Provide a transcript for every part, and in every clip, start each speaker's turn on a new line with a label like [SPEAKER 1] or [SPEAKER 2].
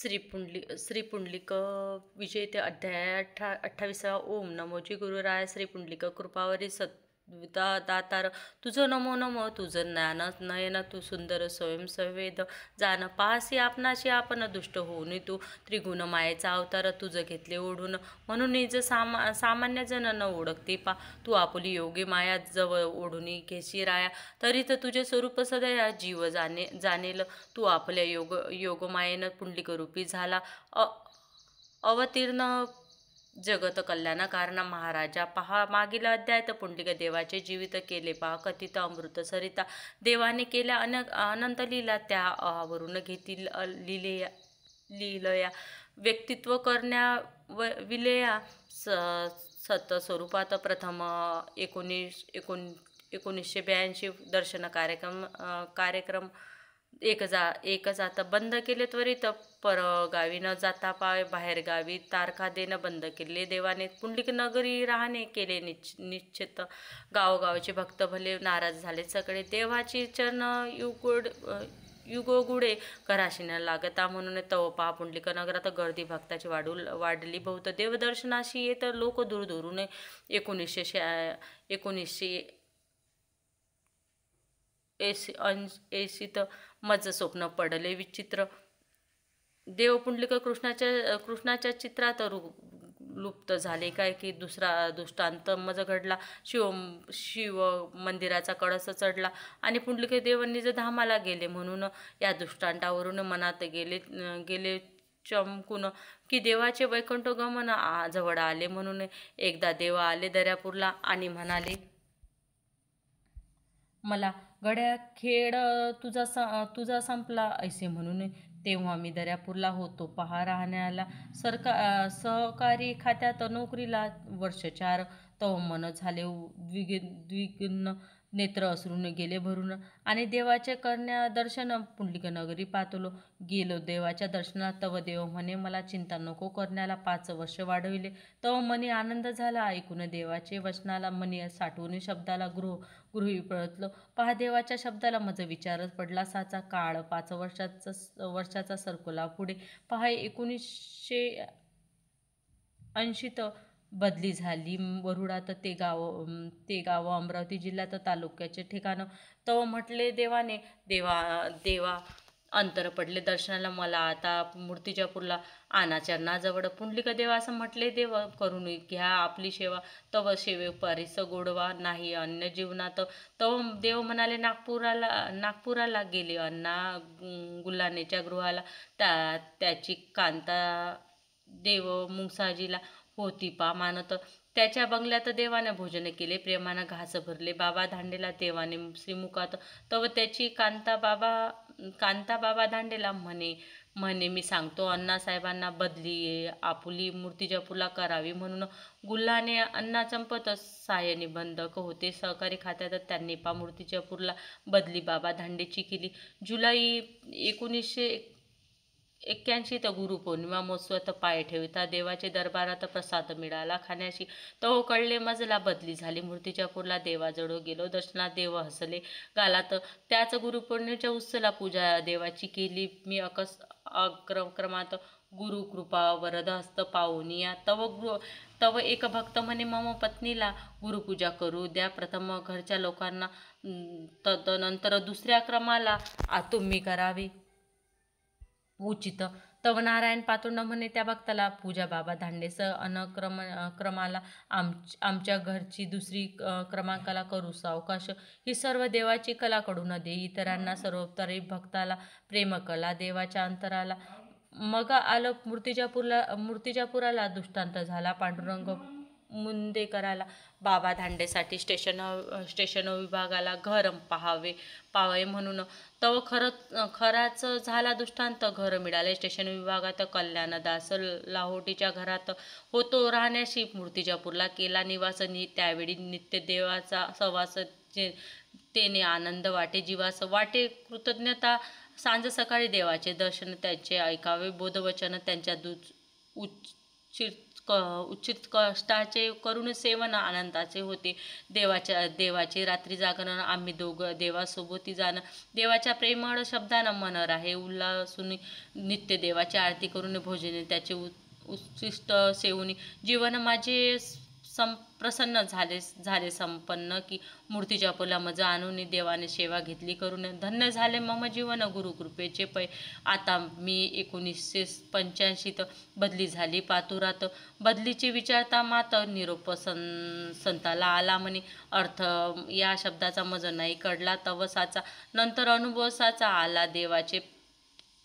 [SPEAKER 1] श्री पुंडलिक विजय ते अध्याय 28. ओम नमोजी गुरुराय श्री पुंडलिक कृपावरी दातार तुझं नमो नमो तुझं ज्ञान नयन तू सुंदर स्वयं संवेद जाण पाहसी आपणाशी आपण दुष्ट होऊन तू त्रिगुण मायेचा अवतार तुझं घेतले ओढून म्हणून निज सामान्य जन न ओळखते पा तू आपुली योगी माया जवळ ओढून घेशी राया तरी तर तुझे स्वरूप सदया जीव जाणेल तू आपल्या योगमायेनं पुंडलिक रूपी झाला अवतीर्ण जगत कल्याण कारण महाराजा पहा मागील अध्यायात पुंडलिक देवाचे जीवित केले पहा कथित अमृत सरिता देवाने केल्या अनंत लीला त्यावरून घेतील लीलया व्यक्तित्व करण्या विलया सत स्वरूपात प्रथम 1982 दर्शन कार्यक्रम एक जात बंद केले त्वरित परगावी न जाता बाहेर गावी तारखा देणं बंद केले देवाने पुंडलिक नगरी राहणे केले निश्चित गावोगावचे भक्त भले नाराज झाले सगळे देवाची चरण युगोगुडे कराशी न लागता म्हणून तव पहा पुंडलिक नगरात गर्दी भक्ताची वाढली बहुत देवदर्शनाशी येत लोक दूरदूरून 1980 मज स्वप्न पडले विचित्र देव पुंडलिक कृष्णाच्या चित्रात लुप्त झाले काय की दुसरा दृष्टांत मज घडला शिव मंदिराचा कळस चढला आणि पुंडलिक देव निज धामाला गेले म्हणून या दृष्टांतावरून मनात गेले चमकून की देवाचे वैकुंठ गमन जवळ आले म्हणून एकदा देव आले दर्यापूरला आणि म्हणाले मला गड्या खेळ तुझा संपला ऐसे म्हणून तेव्हा मी दर्यापूरला होतो पहा राहण्याला सहकारी खात्यात नोकरीला वर्ष 4 तव मन झाले द्विगुण नेत्र असरून गेले भरून आणि देवाचे करण्या दर्शन पुंडलिक नगरी पातलो गेलो देवाच्या दर्शनात तव देव म्हणे मला चिंता नको करण्याला 5 वर्ष वाढविले तव मनी आनंद झाला ऐकून देवाचे वचनाला मनी साठवून शब्दाला गृही पळतलो पहा देवाच्या शब्दाला मज विचारच पडला साचा काळ 5 वर्षाचा सरकला पुढे पहा 1980 बदली झाली वरुडात ते गाव अमरावती जिल्ह्यात तालुक्याचे ठिकाण तव म्हटले देवाने देवा अंतर पडले दर्शनाला मला आता मूर्तिजापूरला आनाचरणाजवळ पुंडलिक देवा असं म्हटले देव करून घ्या आपली सेवा तव सेवे परिस गोडवा नाही अन्य जीवनात तव देव म्हणाले नागपुराला गेले अण्णा गुल्हानेच्या गृहाला त्याची कांता देव मुंगसाजीला होती पा मानत त्याच्या बंगल्यात देवाने भोजन केले प्रेमानं घास भरले बाबा धांडेला देवाने श्रीमुखात तव त्याची कांता बाबा धांडेला म्हणे मी सांगतो अण्णासाहेबांना बदली आपुली मूर्तिजापूरला करावी म्हणून गुल्हाने अण्णा चंपत सहाय्य निबंधक होते सहकारी खात्यात त्यांनी पा मूर्तिजापूरला बदली बाबा धांडेची केली जुलै 1981 गुरुपौर्णिमा महोत्सवात पाय ठेवता देवाचे दरबारात प्रसाद मिळाला खाण्याशी तो कळले मजला बदली झाली मूर्तिजापूरला देवाजवळ गेलो दर्शनात देव हसले गालात त्याच गुरुपौर्णिमेच्या उत्सवाला पूजा देवाची केली मी क्रमात गुरु कृपा वरद हस्त पाहुनिया तव एक भक्त म्हणे मम पत्नीला गुरुपूजा करू द्या प्रथम घरच्या लोकांना तदनंतर दुसऱ्या क्रमाला तुम्ही करावी उचित तव नारायण पातुंड म्हणे त्या भक्ताला पूजा बाबा धांडेस क्रमाला आमच्या घरची दुसरी क्रमांकाला करू सावकाश ही सर्व देवाची कला कडून दे इतरांना सर्वोपरी भक्ताला प्रेम कला देवाच्या अंतराला मग आलं मूर्तिजापुराला दृष्टांत झाला पांडुरंग मुंदेकराला बाबा धांडेसाठी स्टेशन विभागाला घर पाहावे म्हणून तव खराच झाला दृष्टांत घर मिळाले स्टेशन विभागात कल्याणदास लाहोटीच्या घरात होतो राहण्याशी मूर्तिजापूरला केला निवास त्यावेळी नित्य देवाचा सहवास तेने आनंद वाटे जीवास वाटे कृतज्ञता सांज सकाळी देवाचे दर्शन त्यांचे ऐकावे बोधवचन त्यांच्या उच्चित उचित कष्टाचे करून सेवन आनंदाचे होते. देवाचे रात्री जागरण आम्ही दोघं देवासोबती जाणं. देवाच्या प्रेमळ शब्दानं मन राहे उल्हासून नित्य देवाची आरती करून भोजने त्याचे उच्छिष्ट सेवनी जीवन माझे प्रसन्न झाले संपन्न की मूर्तीच्या पोला मज आणून देवाने सेवा घेतली करून धन्य झाले मम जीवन गुरुकृपेचे पै. आता मी 1985 बदली झाली पातुरात. बदलीची विचारता मात निरोप संताला आला म्हणे. अर्थ या शब्दाचा मज नाही कळला तवसाचा. नंतर अनुभवसाचा आला देवाचे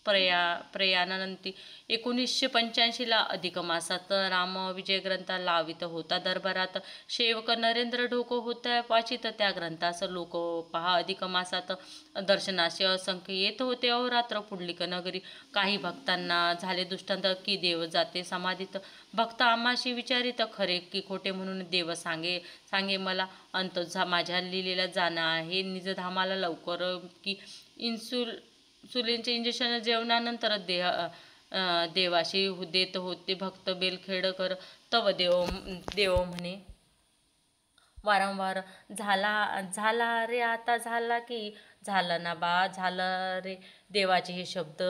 [SPEAKER 1] प्रयाणानंती. 1985 अधिक मासात राम विजय ग्रंथ लावित होता दरबारात. सेवक नरेंद्र ढोको होता वाचित त्या ग्रंथास. लोक पहा अधिक मासात दर्शनाशी असंख्य येत होते अहोरात्र पुंडलिक नगरी. काही भक्तांना झाले दृष्टांत की देव जाते समाधीत. भक्त आम्हाशी विचारित खरे की खोटे म्हणून देव सांगे मला. अंत माझ्या लिहिलेला जाणं आहे निजधामाला लवकर की इन्सुलिनचे इंजेक्शन जेवणानंतर देवाशी देत होते भक्त बेलखेडकर. तव देव म्हणे वारंवार झाला रे आता झाला की झाला ना बा झाला रे. देवाचे हे शब्द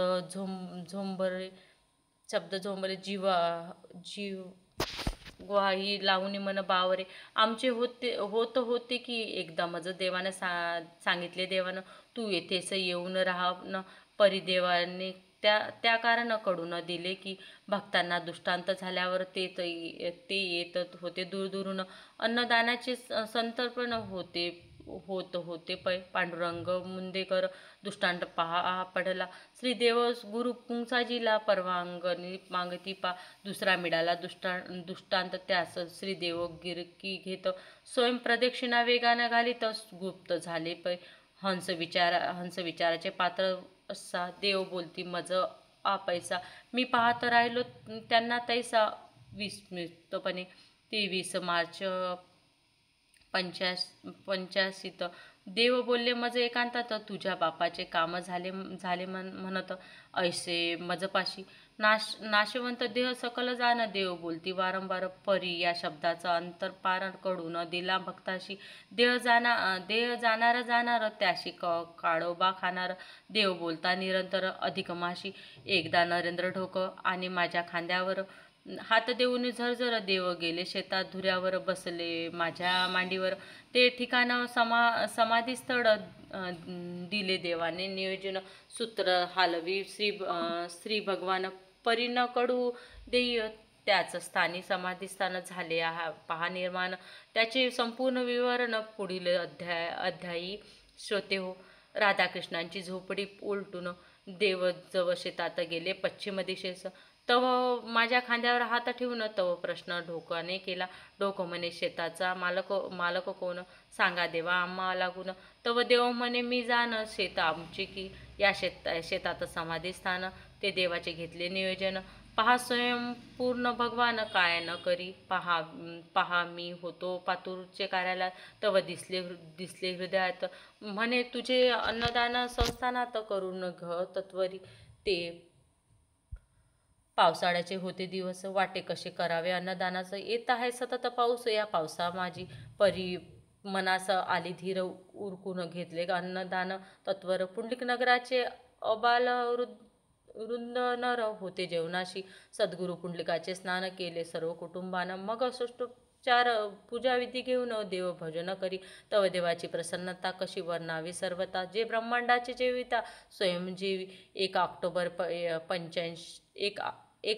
[SPEAKER 1] झोंबरे जीव ग्वाही लावणी मन बावरे. आमचे होते की एकदा मज देवानं सांगितले देवानं तू येथेस येऊन राहा न परी. देवाने त्या कारण कडून दिले की भक्तांना दृष्टांत झाल्यावर ते येत होते दूरदूरून. अन्नदानाचे संतर्पण होत होते पै. पांडुरंग मुंदेकर दृष्टांत पहा पडला. श्रीदेव गुरु पुंसाजीला परवानगी मागती पा. दुसरा मिळाला दृष्टांत त्यास. श्रीदेव गिरकी घेत स्वयं प्रदक्षिणा वेगानं घालीत गुप्त झाले पै. हंस विचाराचे पात्र असा. देव बोलती मज पैसा. मी पाहत राहिलो त्यांना तैसा विस्मितपणे. 23 मार्च 85. देव बोलले मज एकांतात तुझ्या बापाचे काम झाले म्हणत ऐसे मजपाशी. नाशवंत देह सकल जाण. देव बोलती वारंवार परी या शब्दाचा अंतरपार कडून दिला भक्ताशी. देह जाणार त्याशी काळोबा खाणार. देव बोलता निरंतर अधिक माशी. एकदा नरेंद्र ढोक आणि माझ्या खांद्यावर हात देऊन झरझर देव गेले शेतात. धुऱ्यावर बसले माझ्या मांडीवर. ते ठिकाण समाधीस्थळ दिले देवाने नियोजन. सूत्र हालवी श्री भगवान परी न कडू देई. त्याच स्थानी समाधीस्थान झाले पहा निर्माण. त्याचे संपूर्ण विवरण पुढील अध्यायी श्रोते हो. राधाकृष्णांची झोपडी उलटून देव जव शेतात गेले पश्चिम दिशेस. तव माझ्या खांद्यावर हात ठेवून तव प्रश्न ढोकाने केला. ढोक म्हणे शेताचा मालक कोण सांगा देवा आम्हा लागून. तव देव म्हणे मी जाण शेत आमची की या शेतात समाधीस्थान. ते देवाचे घेतले नियोजन. पहा स्वयंपूर्ण भगवान काय न करी. पहा मी होतो पातूरचे कार्याला. तव दिसले हृदयात. म्हणे तुझे अन्नदान संस्थानात करून घ तत्वरी. ते पावसाळ्याचे होते दिवस. वाटे कसे करावे अन्नदानाचं. येत आहे सतत पाऊस. या पावसा माझी परी मनास आली धीर. उरकून घेतले अन्नदान तत्वर. पुंडलिक नगराचे अबाल वृंद नर होते जेवणाशी. सद्गुरु पुंडलिकाचे स्नान केले सर्व कुटुंबानं. मग षोडशोपचार पूजाविधी घेऊन देव भजन करी. तव देवाची प्रसन्नता कशी वर्णावी सर्वता. जे ब्रह्मांडाचे जेविता स्वयंजीवी. 1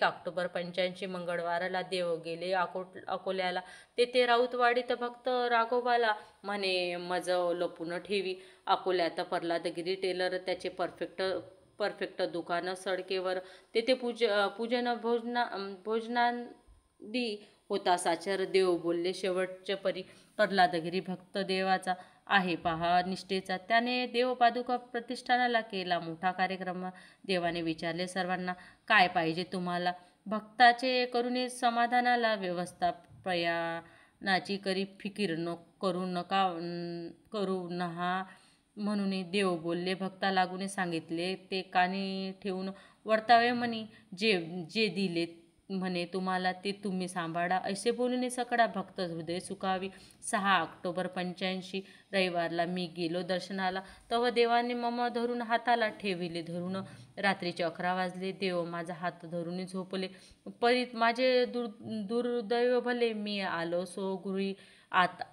[SPEAKER 1] ऑक्टोबर 85 मंगळवारला देव गेले अकोल्याला. तेथे राऊतवाडीत भक्त राघोबाला म्हणे मज लपून ठेवी. अकोल्यात प्रल्हादगिरी टेलर त्याचे परफेक्ट दुकान सडकेवर. तेथे पूजन भोजनादी होता साचार. देव बोलले शेवटच्या परी प्रल्हादगिरी भक्त देवाचा आहे पहा निष्ठेचा. त्याने देवपादुका प्रतिष्ठानाला केला मोठा कार्यक्रम. देवाने विचारले सर्वांना काय पाहिजे तुम्हाला. भक्ताचे करुणी समाधानाला व्यवस्था प्रयाणाची करी फिकीर करू नहा म्हणून देव बोलले भक्ता लागून सांगितले ते कानी ठेवून वर्तावे म्हणी. जे दिले म्हणे तुम्हाला ते तुम्ही सांभाळा. ऐसे बोलून सकळा भक्त हृदय सुखावी. 6 ऑक्टोबर 85 रविवारला मी गेलो दर्शनाला. तव देवाने मम धरून हाताला ठेविले धरून. रात्रीचे 11 वाजले. देव माझा हात धरून झोपले. परी माझे दुर्दैव भले. मी आलो सो गृही. आता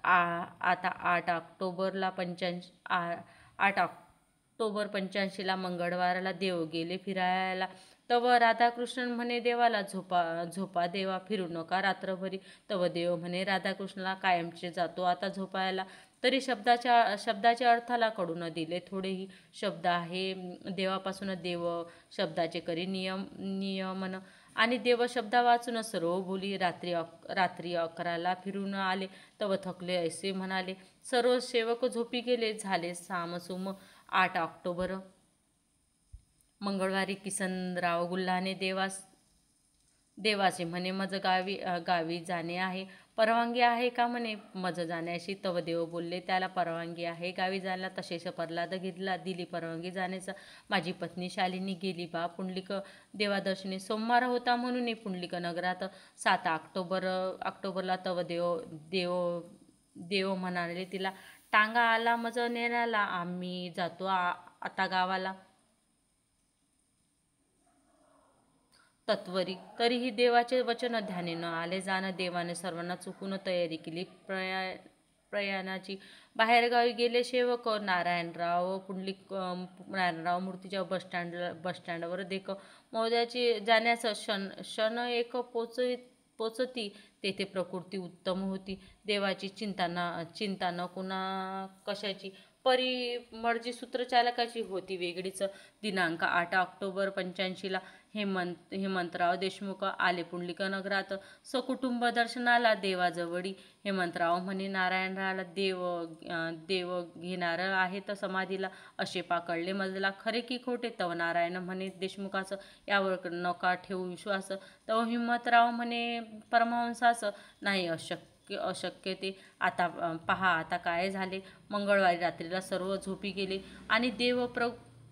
[SPEAKER 1] 8 ऑक्टोबर 85ला मंगळवारला देव गेले फिरायला. तव राधाकृष्णन म्हणे देवाला झोपा देवा, फिरू नका रात्रभरी. तव देव म्हणे राधाकृष्णाला कायमचे जातो आता झोपायला. तरी शब्दाच्या अर्थाला कळू न दिले थोडेही. शब्द आहे देवापासून देव शब्दाचे करी नियमन. आणि देव शब्दा वाचून सर्व बोली. रात्री 11ला फिरून आले. तव थकले ऐसे म्हणाले. सर्व सेवक झोपी गेले. झाले सामसुम. 8 ऑक्टोबर मंगळवारी किसनराव गुल्हाने देवाचे म्हणे मज गावी जाणे आहे. परवानगी आहे का म्हणे मज जाण्याची. तव देव बोलले त्याला परवानगी आहे गावी जायला. तसेच प्रल्हाद दिली परवानगी जाण्याचा. माझी पत्नी शालिनी गेली बा पुंडलिक देवादर्शनी. सोमवार होता म्हणून पुंडलिक नगरात. 7 ऑक्टोबरला तव देव म्हणाले तिला टांगा आला मज नेण्याला. आम्ही जातो आता गावाला. तत्वरी तरीही देवाचे वचन ध्यानी न आले जाणं. देवाने सर्वांना चुकून तयारी केली प्रयाणाची. बाहेरगावी गेले सेवक. नारायणराव मूर्तीच्या बसस्टँडवर देख मौद्याची जाण्यास क्षण एक पोचती. तेथे प्रकृती उत्तम होती. देवाची चिंता न कुणा कशाची. परी मर्जी सूत्रचालकाची होती वेगळीच. दिनांक 8 ऑक्टोबर 85ला हेमंतराव देशमुख आले पुंडलिक नगरात सकुटुंब दर्शनाला देवाजवळी. हेमंतराव म्हणे नारायणरावला देव घेणार आहेत समाधीला. असे पाकळले मजला खरे की खोटे. तव नारायण म्हणे देशमुखास यावर नका ठेवू विश्वास. तव हिम्मतराव म्हणे परमहंसास नाही अशक्य ते. आता पहा आता काय झाले. मंगळवारी रात्रीला सर्व झोपी गेले आणि देव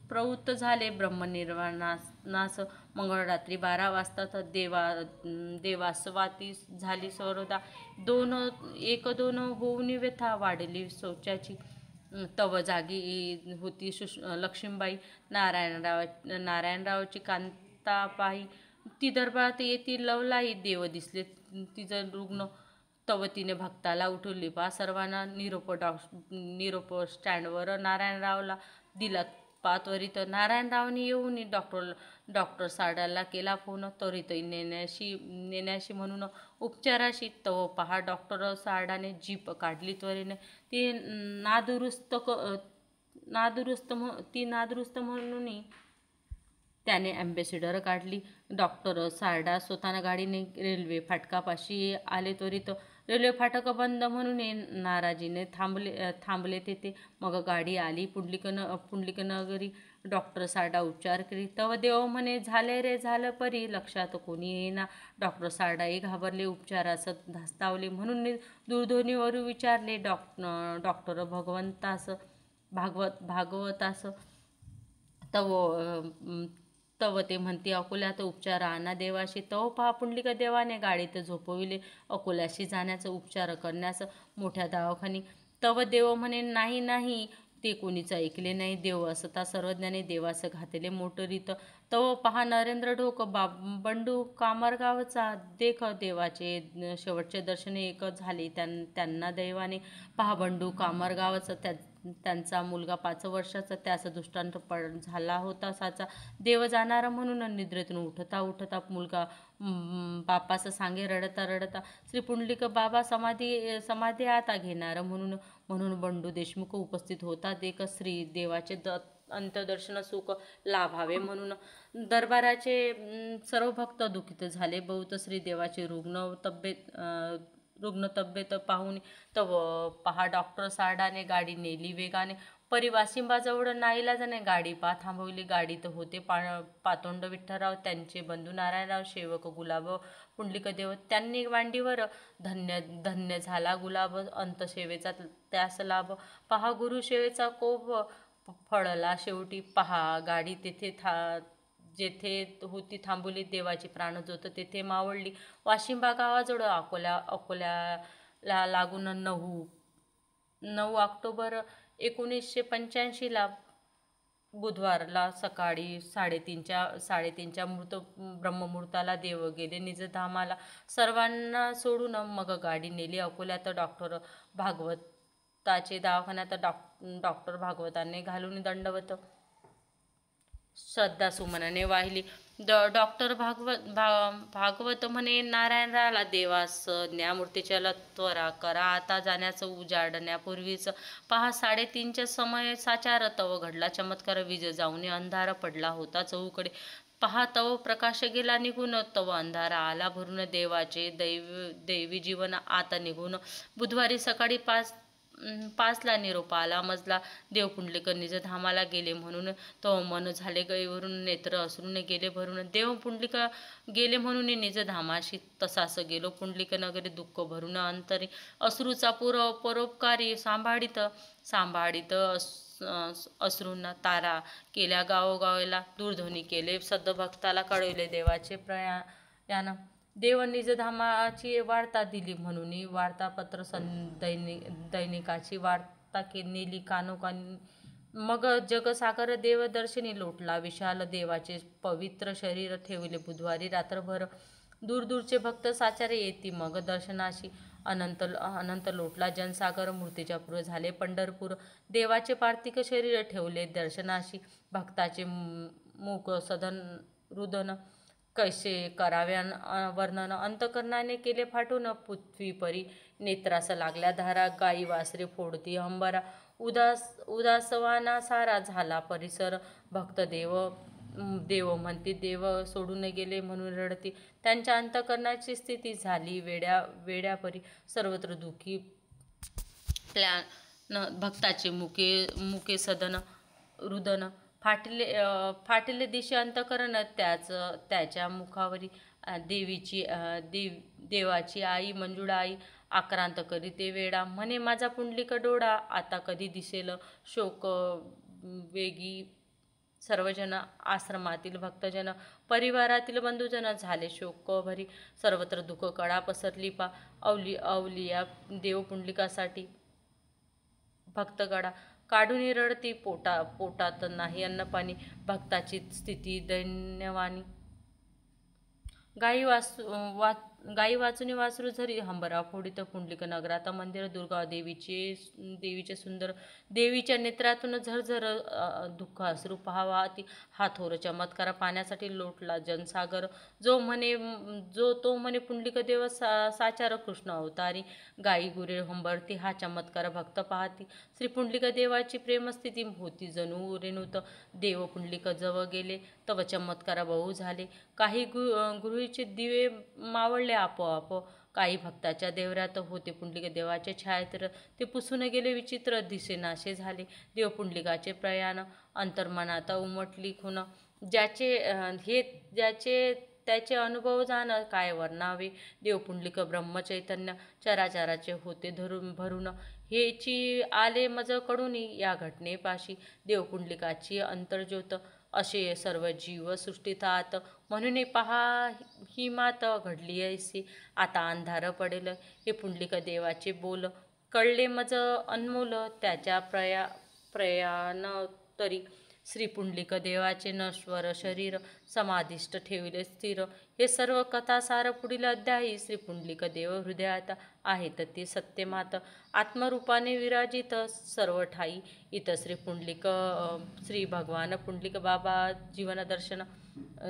[SPEAKER 1] प्रवृत्त झाले ब्रह्मनिर्वाणास. मंगळ रात्री 12 वाजता देवास्वाती झाली सर्वदा. 1-2 होऊन व्यथा वाढली शौचाची. तव जागी होती लक्ष्मीबाई. नारायणरावची कांताबाई. ती दरबारात येती लवलाई. देव दिसले तिचं रुग्ण. तव तिने भक्ताला उठवले बा सर्वांना. निरोप स्टँडवर नारायणरावला दिला पा त्वरित. नारायणरावने येऊन डॉक्टर साडाला केला फोन. त्वरित नेण्याशी म्हणून उपचाराशी. तव पहा डॉक्टर साडाने जीप काढली त्वरेने. ती नादुरुस्त म्हणून त्याने ॲम्बेसिडर काढली. डॉक्टर सारडा स्वतःनं गाडीने रेल्वे फाटकापाशी आले त्वरित. रेल्वे फाटक बंद म्हणून नाराजीने थांबले तेथे. मग गाडी आली पुंडलिक नगरी. डॉक्टर सारडा उपचार करी. तव देव म्हणे झाले रे झालं परी. लक्षात कोणी येईना. डॉक्टर सारडाही घाबरले. उपचारास धास्तावले म्हणून दूरध्वनीवरून विचारले डॉक्टर भागवतास. तव ते म्हणते अकोल्यात उपचार आणा देवाशी. तव पहा पुंडलिक देवाने गाडीत झोपविले अकोल्याशी जाण्याचा उपचार करण्यास मोठ्या दवाखानी. तव देव म्हणे नाही ते कोणीच ऐकले नाही. देव असता सर्वज्ञाने देवास घातले मोटरीत. तव पहा नरेंद्र ढोक बंडू कामरगावचा. देख देवाचे शेवटचे दर्शन एक झाले त्यांना दैवाने. पहा बंडू कामरगावचा त्यांचा मुलगा 5 वर्षाचा. त्यास दृष्टांत झाला होता साचा. देव जाणार म्हणून निद्रेतून उठता मुलगा बापास सांगे रडता श्री पुंडलिक बाबा समाधी आता घेणार म्हणून बंडू देशमुख उपस्थित होता. देख श्री देवाचे अंत्यदर्शन सुख लाभावे म्हणून. दरबाराचे सर्व भक्त दुःखित झाले बहुत. श्री देवाची रुग्ण तब्येत पाहून. तव पहा डॉक्टर सारडाने गाडी नेली वेगाने. परिवासिंबाजवळ नाईलाजाने गाडी थांबवली. गाडीत होते पातोंड विठ्ठलराव, त्यांचे बंधू नारायणराव, सेवक गुलाब, पुंडलिक देव. त्यांनी मांडीवर धन्य झाला गुलाब. अंतसेवेचा त्यास लाभ. पहा गुरुसेवेचा कोप फळला शेवटी. पहा गाडी तेथे जेथे होती थांबवली देवाची प्राणज्योत तेथे मावळली. वाशिंबा गावाजवळ अकोल्याला लागून 9 ऑक्टोबर 1985ला बुधवारला सकाळी साडेतीनच्या ब्रह्ममुहूर्ताला देव गेले निजधामाला. सर्वांना सोडून मग गाडी नेली अकोल्यात. भागवताचे दवाखान्यात. डॉक्टर भागवतांनी घालून दंडवत श्रद्धासुमनाने वाहिली. डॉक्टर भागवत म्हणे, नारायणराला देवास न्यामूर्तीच्या त्वरा करा, आता जाण्याचं उजाडण्यापूर्वीच पहा. 3:30च्या समय साचार तव घडला चमत्कार. वीज जाऊन अंधार पडला होता चहूकडे. पहा तव प्रकाश गेला निघून, तव अंधारा आला भरून. देवाचे दैवी जीवन आता निघून. बुधवारी सकाळी 5ला निरोप आला मजला. देव पुंडलिक निजधामाला गेले म्हणून. तो मन झाले गैवरून, नेत्र अश्रूने गेले भरून. देव पुंडलिक गेले म्हणून निजधामाशी तसाच गेलो. पुंडलिक नगरी दुःख भरून, अंतरी अश्रूचा परोपकारी सांभाळीत अश्रूंना तारा केल्या गावोगावेला. दूरध्वनी केले सद्भक्ताला, कळविले देवाचे प्रयाण. देव निजधामाची वार्ता दिली म्हणून. वार्तापत्र दैनिकाची वार्ता नेली कानोकानी. मग जगसागर देवदर्शनी लोटला विशाल. देवाचे पवित्र शरीर ठेवले बुधवारी रात्रभर. दूरदूरचे भक्त साचारे येती मग दर्शनाशी. अनंत लोटला जनसागर. मूर्तिजापूर झाले पंढरपूर. देवाचे पार्थिक शरीर ठेवले दर्शनाशी. भक्ताचे मूक सदन रुदन कैसे कराव्या वर्णन. अंतकरणाने केले फाटून पृथ्वीपरी. नेत्रास लागल्या धारा. गाई वासरे फोडती हंबरा. उदासवाना सारा झाला परिसर. भक्त देव म्हणती, देव सोडून गेले म्हणून रडती. त्यांच्या अंतकरणाची स्थिती झाली वेड्यापरी. सर्वत्र दुःखी भक्ताचे मुके सदन रुदन. फाटले दिशे अंतकरण. त्याच्या मुखावरी देवाची आई मंजुळाई आक्रांत करीते वेडा. म्हणे, माझा पुंडलिक डोळा आता कधी दिसेल. शोक वेगी सर्वजन. आश्रमातील भक्तजन, परिवारातील बंधुजन झाले शोकभरी. सर्वत्र दुःख कळा पसरली पा. अवलिया देव पुंडलिकासाठी भक्तगडा. काढून रडती पोटात नाही अन्नपाणी. भक्ताची स्थिती दैन्यवाणी. गाई वाचून वासरू झरी हंबरा फोडीत. पुंडलिक नगरात मंदिर. दुर्गा देवीचे सुंदर. देवीच्या नेत्रातून झरझर दुःख अश्रू पहावा. हा थोर चमत्कार पाहण्यासाठी लोटला जनसागर. जो तो म्हणे पुंडलिक देव साचार कृष्ण अवतारी. गाई गुरे हंबरती हा चमत्कार भक्त पाहती. श्री पुंडलिक देवाची प्रेमस्थिती होती जणू रेणूत. देव पुंडलिक जव गेले तव चमत्कार बहु झाले. काही गृहीचे दिवे मावळले आपोआप. काही भक्ताच्या देवऱ्यात होते पुंडलिक देवाचे छायाचित्र. ते पुसून गेले विचित्र दिसेनासे झाले. देव पुंडलिकाचे प्रयाण. अंतर्मनात उमटली खुण. त्याचे अनुभव जाण काय वर्णावे. देव पुंडलिक ब्रह्मचैतन्य चराचराचे होते भरून. हेची आले मज कडून या घटनेपाशी. देव पुंडलिकाची अंतर्ज्योत. असे सर्व जीव सृष्टीतात. म्हणून पहा ही मात घडली ऐसी. आता अंधार पडेल. हे पुंडलिक देवाचे बोल. कळले मज अनमोल त्याच्या प्रयाण तरी. श्री पुंडलिक देवाचे नश्वर शरीर समाधिष्ट ठेविले स्थिर. हे सर्व कथासार पुढील अध्यायी. श्री पुंडलिक देव हृदयात आहेत ते सत्यमात. आत्मरूपाने विराजित सर्व ठाई. इत श्री भगवान पुंडलिक बाबा जीवन दर्शन.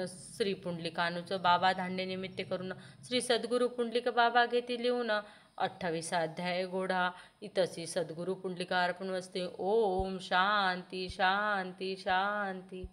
[SPEAKER 1] श्री पुंडलिकानुच बाबा धांडे निमित्त करून. श्री सद्गुरु पुंडलिक बाबा घेती लिहून. 28 अध्याय घोडा. इतसी सद्गुरु पुंडलिकार्पणमस्तु. ओम शांती शांती शांती.